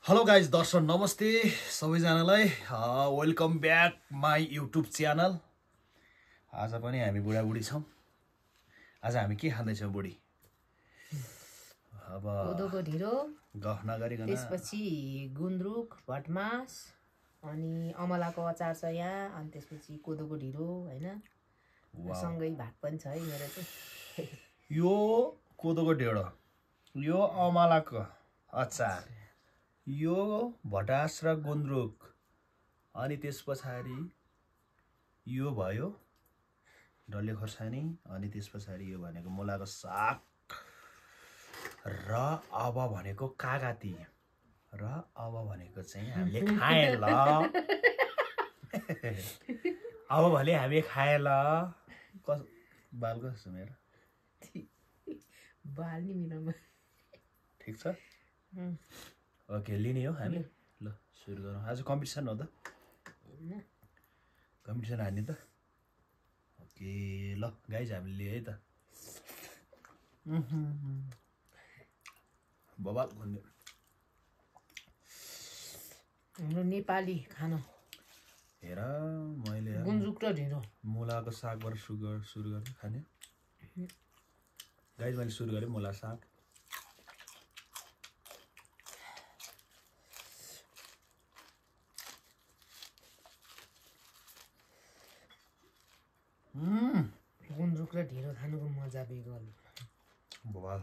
Hello guys दर्शक नमस्ते सबैजनालाई welcome back my YouTube channel. आज पनि हामी बुढाबुढी छौँ। आज हामी के खाँदैछौँ बुढी? अब कोदोको ढिँडो, गफ नगरिकन त्यसपछि गुन्द्रुक भटमास अनि अमलाको अचार छ यहाँ, अनि त्यसपछि कोदोको ढिँडो हैन, सँगै भात पनि छ है मेरो चाहिँ। यो कोदोको ढेँडो, यो अमलाको अचार, यो भटास र गुन्द्रुक, अनि त्यस पछाडि यो भयो डल्ले खोर्सानी, अनि त्यस पछाडि यो भनेको मुलाको साग र अब भनेको कागती र अब भनेको चाहिँ हामीले खाए ल। अब भने हामी खाए ल। कस बाल कस्तो मेरो? बाल नि मिलाउनु ठिक छ। ओके लिने हो हामी। ल सुरु गरौँ। आज कम्पिटिसन हो त? कम्पिटिसन हान्ने त? ओके ल गाइज हामीले लिए है त। बबाल भन्ने हाम्रो नेपाली खाना हेर मैले गुन्द्रुक र ढिँडो, मुलाको सागबाट सुरु गरेँ खाने। गाइज मैले सुरु गरेँ मुला साग। गुन्द्रुक र ढिँडो खानुको मजा बेगल। बबाल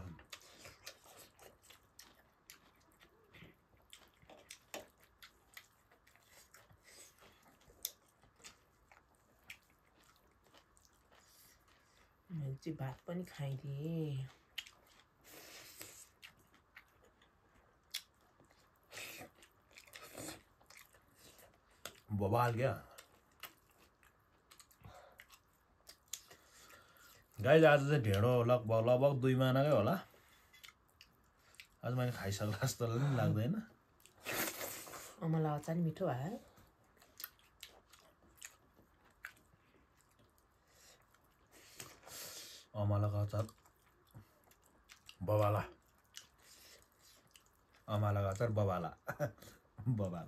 मैले चाहिँ भात पनि खाइदिएँ। बबाल क्या गाइज। आज चाहिँ ढेँडो लगभग 2 महिनाकै होला। आज मैले खाइसक्ला जस्तो पनि लाग्दैन। अमला अचार नि मिठो भयो। अमलाको अचार बबाला, अमलाको अचार बबाला बबाल।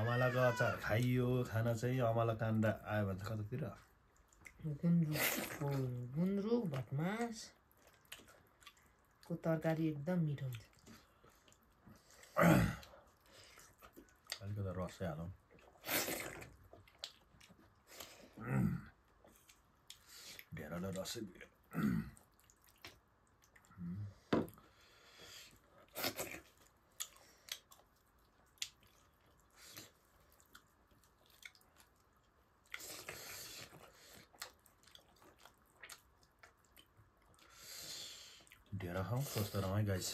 अमलाको अचार खाइयो खाना चाहिँ अमला काण्ड आयो भने चाहिँ कतातिर गुन्द्रुक भटमासको तरकारी एकदम मिठो हुन्छ। अलिकति रसै हालौँ। ढेँडोले रसै दियो। ढेँडो खाउँ स्वस्थ रहौँ है गाइस।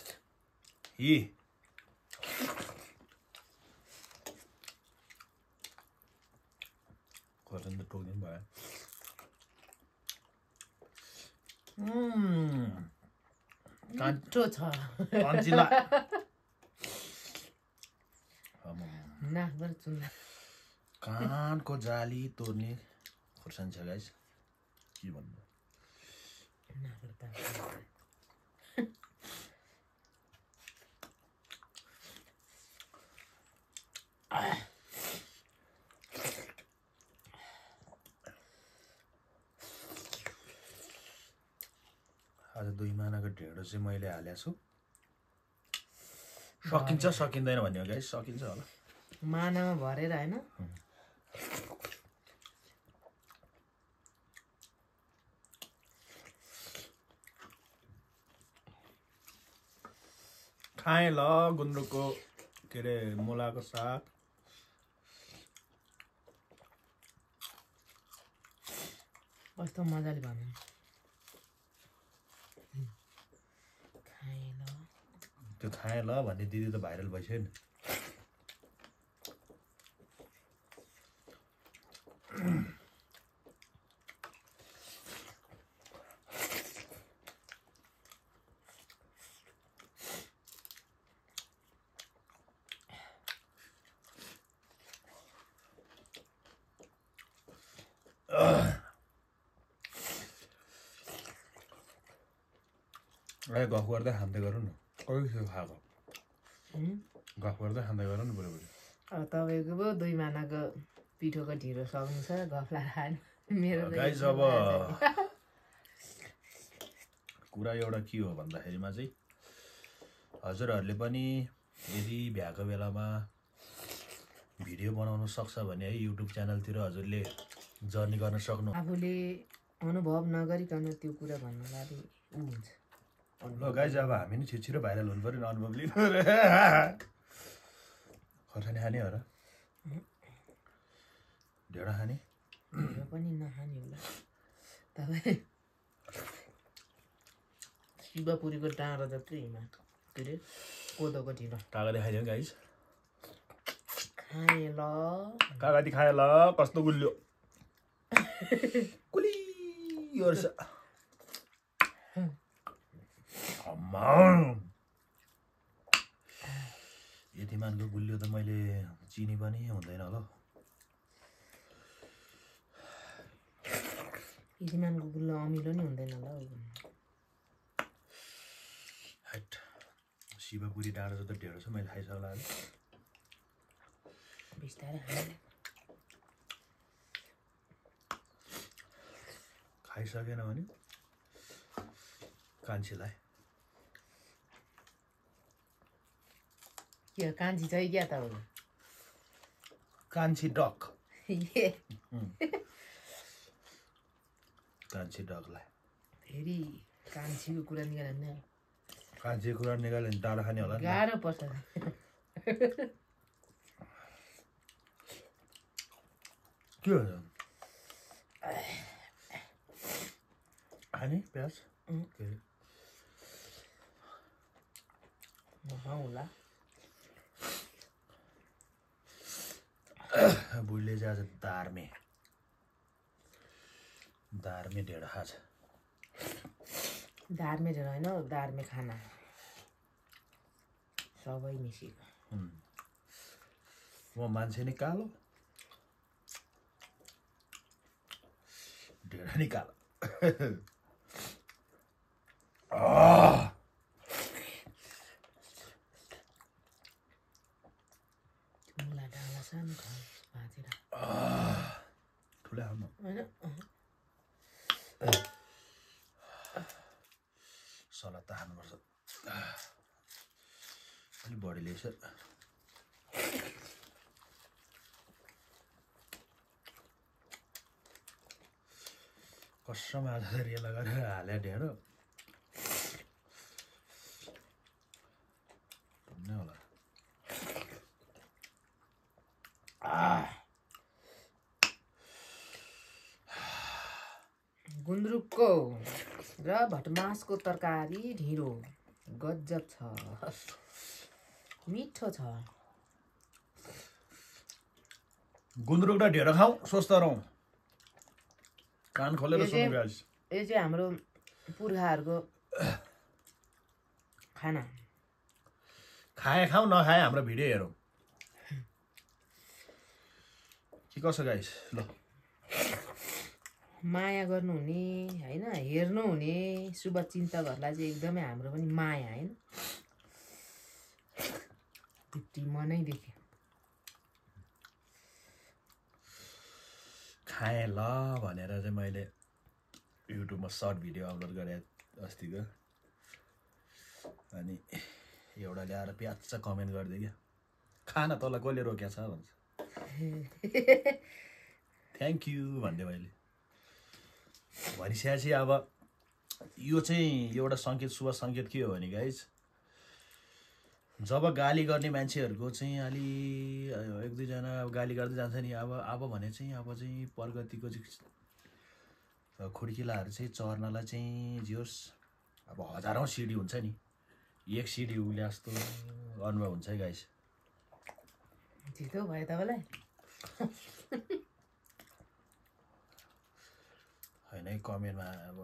खोर्सानी त टोक्दिनु भयो। मिठो छ। कान्छीला नाकबाट चुन्दा कानको जाली तोड्ने खोर्सानी छ गाइस। के भन्नु? आज 2 महिनाको ढेँडो चाहिँ मैले हालेको छु। सकिन्छ सकिँदैन भन्ने हो गाइस। सकिन्छ होला मानामा भरेर हैन। खाएँ ल गुन्द्रुकको के अरे मुलाको साग। कस्तो मजाले भन्नु। त्यो खाएँ ल भन्ने दिदी त भाइरल भइसक्यो नि। गफ गर्दै खाँदै गरौँ न कहिले खाएको गफ गर्दै खाँदै गरौँ न बुढाबुढी अब तपाईँको पो 2 महिनाको पिठोको ढिँडो सक्नु छ गफ लाएर खानु मेरो गाइस अब कुरा एउटा के हो भन्दाखेरिमा चाहिँ हजुरहरूले पनि यदि भ्याएको बेलामा भिडियो बनाउन सक्छ भने है युट्युब च्यानलतिर हजुरले जर्नी गर्न सक्नु आफूले अनुभव नगरिकन त्यो कुरा भन्नुलाई हुन्छ ल गाइस अब हामी नि छिटो भाइरल हुनु पर्यो नि अनुभव लिनु खर्सानी खाने हो र ढेँडो खाने ढिँडो पनि नखाने होला तपाईँ शिवपुरीको डाँडो जत्रै हिँड्नु के अरे कोदोको ढिँडो कागती खाइदियो गाइस खाएँ ल कागती खाए ल कस्तो गुल्यो कुली यतिमानको गुलियो त मैले चिनी पनि हुँदैन ल यतिमानको गुल्लो अमिलो नि हुँदैन होला हट शिवपुरी डाँडो जस्तो ढेँडो छ मैले खाइसक्ला बिस्तारै खाने खाइसकेन भने कान्छीलाई के कान्छी चाहिँ क्या तपाईँको कान्छी डक ए कान्छी डकलाई फेरि कान्छीको कुरा निकाल्यो भने कान्छीको कुरा निकाल्यो भने डाँडो खाने होला नि गाह्रो पर्छ के हुन्छ खाने प्याज होला बुढीले चाहिँ आज दार्मे ढेँडो खान्छ दार्मे ढेँडो होइन दार्मे खाना सबै मिसिएको म मान्छे नि कालो ढेँडो नि कालो सानो भाँचेर ठुलै खाउँ न होइन सलाद त खानुपर्छ अलिक बढी ल्याएछ कसम आज रेला गरेर हाले ढेँडो नै होला गुन्द्रुकको र भटमासको तरकारी ढिँडो गजब छ मिठो छ गुन्द्रुक र ढेँडो खाउँ स्वस्थ रहौँ कान खोलेर सुन्नु गाइस यो चाहिँ हाम्रो पुर्खाहरूको खाना खाए खाउँ नखाए हाम्रो भिडियो हेरौँ के कसो गाइस ल माया गर्नुहुने होइन हेर्नुहुने शुभचिन्तकहरूलाई चाहिँ एकदमै हाम्रो पनि माया होइन त्यति मनै देख्यो खाएँ ल भनेर चाहिँ मैले युट्युबमा सर्ट भिडियो अपलोड गरेँ अस्तिको अनि एउटा ल्याएर प्याच कमेन्ट गरिदियो क्या खाना तँलाई कसले रोक्या छ भन्छ थ्याङ्क यू भन्दै मैले भनिसकेपछि अब यो चाहिँ एउटा सङ्केत शुभ सङ्केत के हो भने गाइज जब गाली गर्ने मान्छेहरूको चाहिँ अलि एक दुईजना गाली गर्दै जान्छ नि अब भने चाहिँ अब चाहिँ प्रगतिको चाहिँ खुड्किलाहरू चाहिँ चर्नलाई चाहिँ जियोस् अब हजारौँ सिडी हुन्छ नि एक सिडी उले जस्तो अनुभव हुन्छ है गाइस छिटो भयो तपाईँलाई होइन है कमेन्टमा अब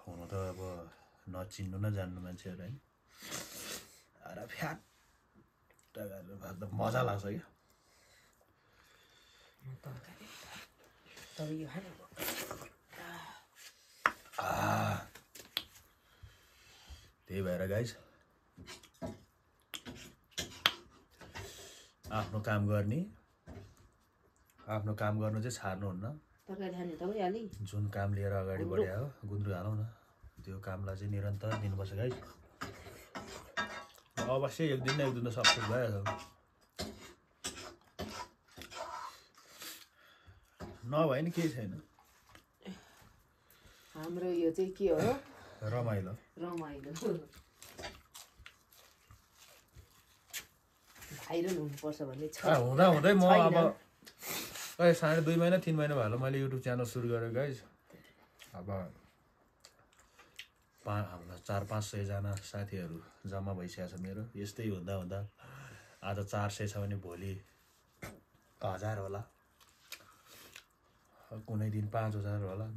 हुनु त अब नचिन्नु नजान्नु मान्छेहरू है अरे फ्याट मजा लाग्छ क्या त्यही भएर गाइज आफ्नो काम गर्नु चाहिँ छाड्नुहुन्न। तरकारी खाने तपाईँ अलि जुन काम लिएर अगाडि बढ्या हो गुन्द्रुक हालौँ न, त्यो कामलाई चाहिँ निरन्तर दिनुपर्छ गाइज। अवश्य एक दिन न एक दिन त सक्सेस भइहाल्छ। नभए नि केही छैन, हाम्रो यो चाहिँ के हो रमाइलो। भाइरल हुनुपर्छ भन्ने छ। हुँदा हुँदै म अब 2.5 महिना 3 महिना भयो मैले युट्युब च्यानल सुरु गरेँ गाइज। अब हामीलाई 400-500 जना साथीहरू जम्मा भइसकेको छ मेरो। यस्तै हुँदा हुँदा आज 400 छ भने भोलि 1000 होला, कुनै दिन 5000 होला,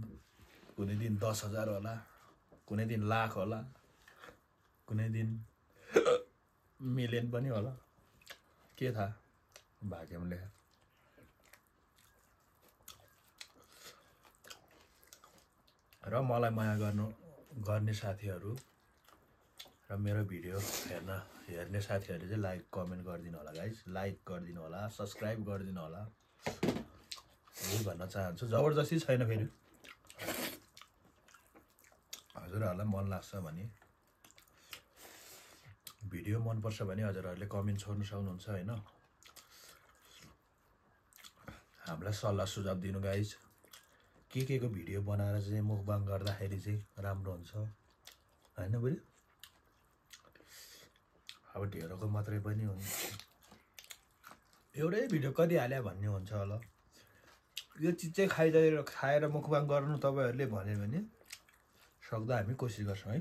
कुनै दिन 10,000 होला, कुनै दिन लाख होला, कुनै दिन मिलियन पनि होला, के थाहा भाग्यमा लेखा। र मलाई माया गर्ने साथीहरू र मेरो भिडियो हेर्ने साथीहरूले चाहिँ लाइक कमेन्ट गरिदिनु होला गाइज। लाइक गरिदिनु होला, सब्सक्राइब गरिदिनु होला, यही भन्न चाहन्छु। जबरजस्ती छैन। फेरि हजुरहरूलाई मन लाग्छ भने, भिडियो मनपर्छ भने हजुरहरूले कमेन्ट छोड्नु सक्नुहुन्छ होइन। हामीलाई सल्लाह सुझाव दिनु गाइज, के को भिडियो बनाएर चाहिँ मुखबाङ गर्दाखेरि चाहिँ राम्रो हुन्छ होइन बुझ्यो। अब ढेरको मात्रै पनि हुन्छ, एउटै भिडियो कति हाल्यो भन्ने हुन्छ होला। यो चिज चाहिँ खाएर मुखबाङ गर्नु तपाईँहरूले भन्यो भने सक्दा हामी कोसिस गर्छौँ है।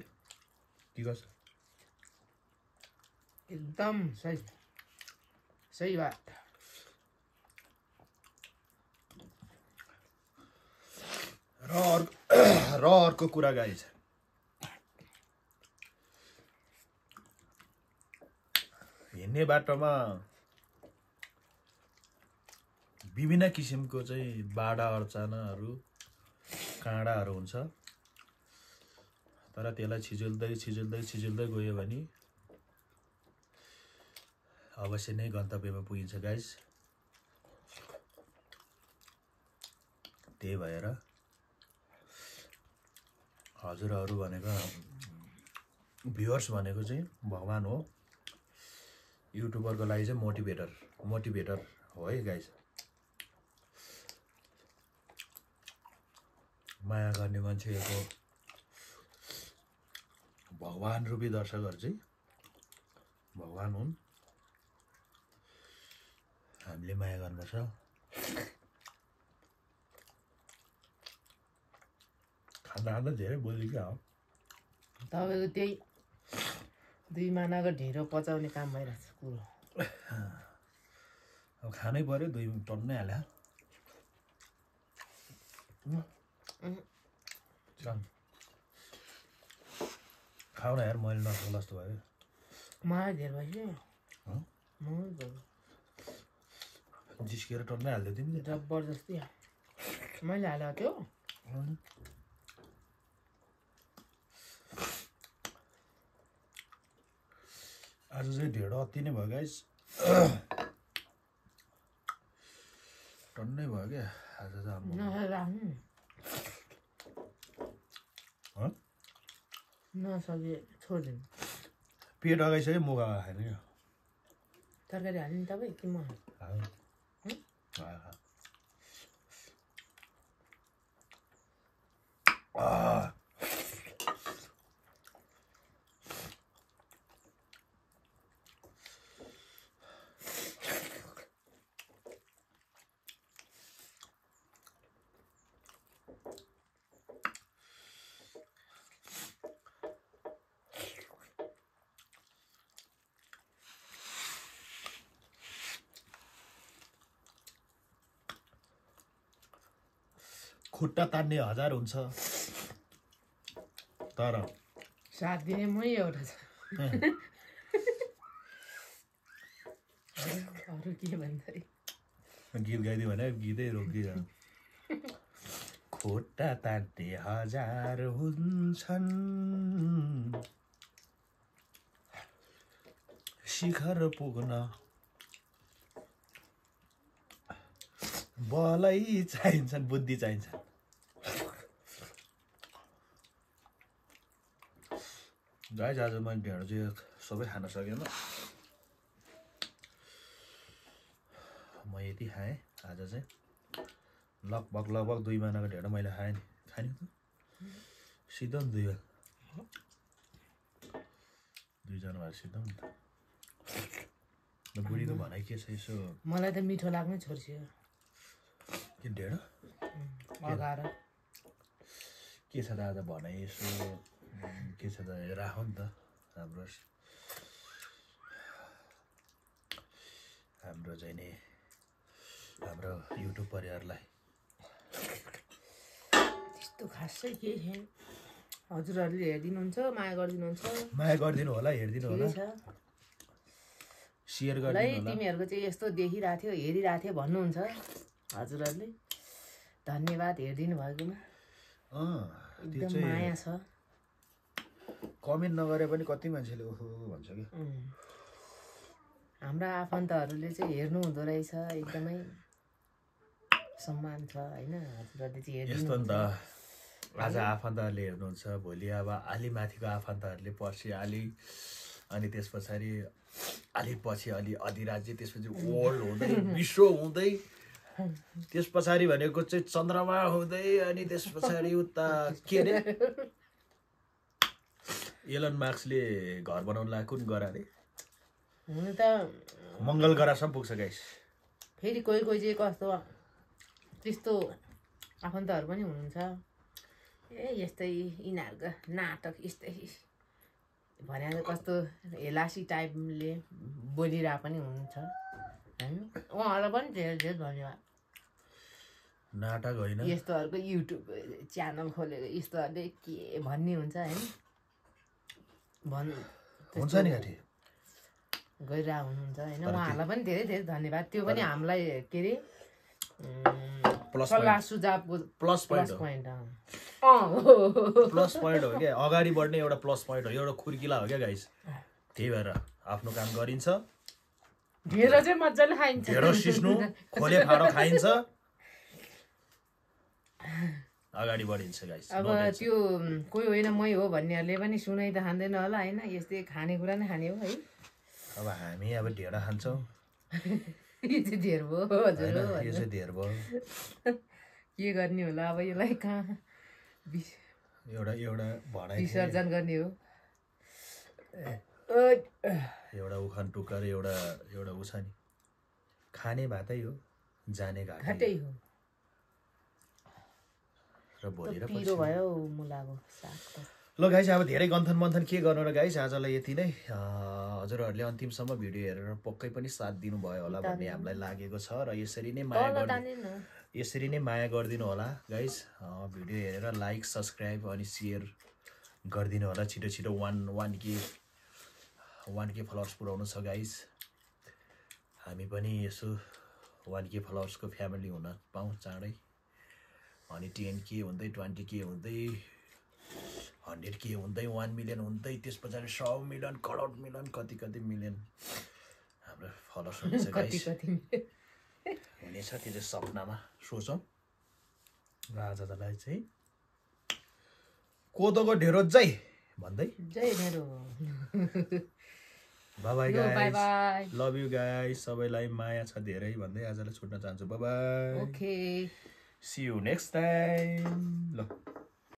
के गर्छ? एकदम सही बात। र अर्को कुरा गाइज, हिँड्ने बाटोमा विभिन्न किसिमको चाहिँ बाडा अर्चनाहरू काँडाहरू हुन्छ। तर त्यसलाई छिजुल्दै गयो भने अवश्य नै गन्तव्यमा पुगिन्छ गाइज। त्यही भएर हजुरहरू भनेको भ्युअर्स भनेको चाहिँ भगवान हो। युट्युबरको लागि चाहिँ मोटिभेटर हो है गाइज। माया गर्ने मान्छेको भगवान रूपी दर्शकहरू चाहिँ भगवान हुन्। हामीले माया गर्नुपर्छ। खाँदा धेरै बोल्यो क्या हो। तपाईँको त्यही 2 मानाको ढेँडो पचाउने काम भइरहेछ कुरो। अब खानै पर्यो, 2 टन्नै हाल्यो। खाऊ न यार, मैले नखाउँ जस्तो भयो। मलाई धेर भइसक्यो। जिस्केर टन्नै हाल्दै तिमी। जबरजस्ती मैले हालेको थियो। आज चाहिँ ढेँडो अति नै भयो गाइस। टन्नै भयो क्या आज त। नसके छोडिदिनु। पेट अगाइसक्यो, मुख अगा खाने क्या। तरकारी हाल्नु नि तपाईँ कि म? खुट्टा तान्ने 1000 हुन्छ, तर 7 दिने मै एउटा छ। अरू के भन्दै गीत गाइदियो भने गीतै रोकिन्छ। खुट्टा तान्ने 1000 हुन्छन्, शिखर पुग्न बलै चाहिन्छन्, बुद्धि चाहिन्छ। गाइस आज मैले ढेँडो चाहिँ सबै खान सकेन, म यति खाएँ आज चाहिँ। लगभग 2 महिनाको ढेँडो मैले खाएँ नि। खाने त सिधो नि 2 जना भएर सिधो नि त। बुढीको भनाइ के छ यसो? मलाई त मिठो लाग्नै छोड्छ के ढेँडो अगाएर। के छ त आज भनाइ यसो के छ त राख नि त हाम्रो चाहिँ नि हाम्रो युट्युब परिवारलाई। त्यस्तो खासै के छैन, हजुरहरूले हेरिदिनुहुन्छ, माया गरिदिनुहुन्छ। माया गरिदिनु होला, हेरिदिनु होला, सेयर ल गरिदिनु होला। तिमीहरूको चाहिँ यस्तो देखिरहेको थियो, हेरिरहेको थियो भन्नुहुन्छ हजुरहरूले। धन्यवाद हेरिदिनु भएकोमा, एकदम माया छ। कमेन्ट नगरे पनि कति मान्छेले ओहो भन्छ कि। हाम्रा आफन्तहरूले चाहिँ हेर्नु हुँदो रहेछ, एकदमै सम्मान छ होइन। हजुरहरूले चाहिँ हेर्नु यस्तो नि त, आज आफन्तहरूले हेर्नुहुन्छ, भोलि अब अलि माथिको आफन्तहरूले, पर्सि अलि, अनि त्यस पछाडि अलि पछि अलि अधिराज्य, त्यसपछि वर्ल्ड हुँदै विश्व हुँदै, त्यस पछाडि भनेको चाहिँ चन्द्रमा हुँदै, अनि त्यस पछाडि उता के अरे एलन मार्क्सले घर बनाउनु लाग्यो कुन ग्रह अरे? हुन त मङ्गल ग्रहसम्म पुग्छ गाइस। फेरि कोही कोही चाहिँ कस्तो त्यस्तो आफन्तहरू पनि हुनुहुन्छ, यस्तै यिनीहरूको नाटक यस्तै भने कस्तो हेलासी टाइपले बोलिरहेको पनि हुनुहुन्छ होइन। उहाँहरूलाई पनि धेरै धेरै धन्यवाद। नाटक होइन, यस्तोहरूको युट्युब च्यानल खोलेर यस्तोहरूले के भन्ने हुन्छ होइन, हुन्छ नि गाठी गरिरहेको हुनुहुन्छ होइन। उहाँहरूलाई पनि धेरै धेरै धन्यवाद। त्यो पनि हामीलाई के अरे सल्लाह सुझावको प्लस पोइन्ट हो क्या, अगाडि बढ्ने एउटा प्लस पोइन्ट हो, एउटा खुर्किला हो क्या गाइस। त्यही भएर आफ्नो काम गरिन्छ, ढेँडो चाहिँ मजाले खाइन्छ, ढेँडो सिस्नु खोले फाँडो खाइन्छ, अगाडि बढिन्छ गाइस। अब त्यो कोही होइन मै हो भन्नेहरूले पनि सुनाइ त खाँदैन होला होइन, यस्तै खानेकुरा नै खाने हो है। अब हामी अब ढेँडो खान्छौँ, यो चाहिँ धेर भयो हजुर, यो चाहिँ धेर भयो, के गर्ने होला अब यसलाई कहाँ एउटा भनाइ विसर्जन गर्ने हो। एउटा उखान टुक्का र एउटा उछा नि, खाने भातै हो जाने घाटै हो। र भोलि र पिरो भयो मुलाको साग। ल गाइस अब धेरै गन्थन मन्थन के गर्नु र गाइस, आजलाई यति नै। हजुरहरूले अन्तिमसम्म भिडियो हेरेर पक्कै पनि साथ दिनुभयो होला भन्ने हामीलाई लागेको छ, र यसरी नै माया गरिदिनु होला गाइस। भिडियो हेरेर लाइक सब्सक्राइब अनि सेयर गरिदिनु होला। छिटो छिटो 1K फलोवर्स पुऱ्याउनु छ गाइस। हामी पनि यसो 1K फलोवर्सको फ्यामिली हुन पाऊँ चाँडै, अनि 10K हुँदै 20K हुँदै 100K हुँदै 1 मिलियन हुँदै त्यस पछाडि 100 मिलियन करोड मिलियन कति मिलियन हाम्रो फलोवर्स हुनेछ गाइस। हुनेछ, त्यो चाहिँ सपनामा सोचौँ। र आजलाई चाहिँ कोदोको ढेँडो जय भन्दै जय ढेँडो, bye bye guys, love you guys, सबैलाई माया छ धेरै भन्दै आजलाई छुट्न चाहन्छु। Bye bye, okay, see you next time. ल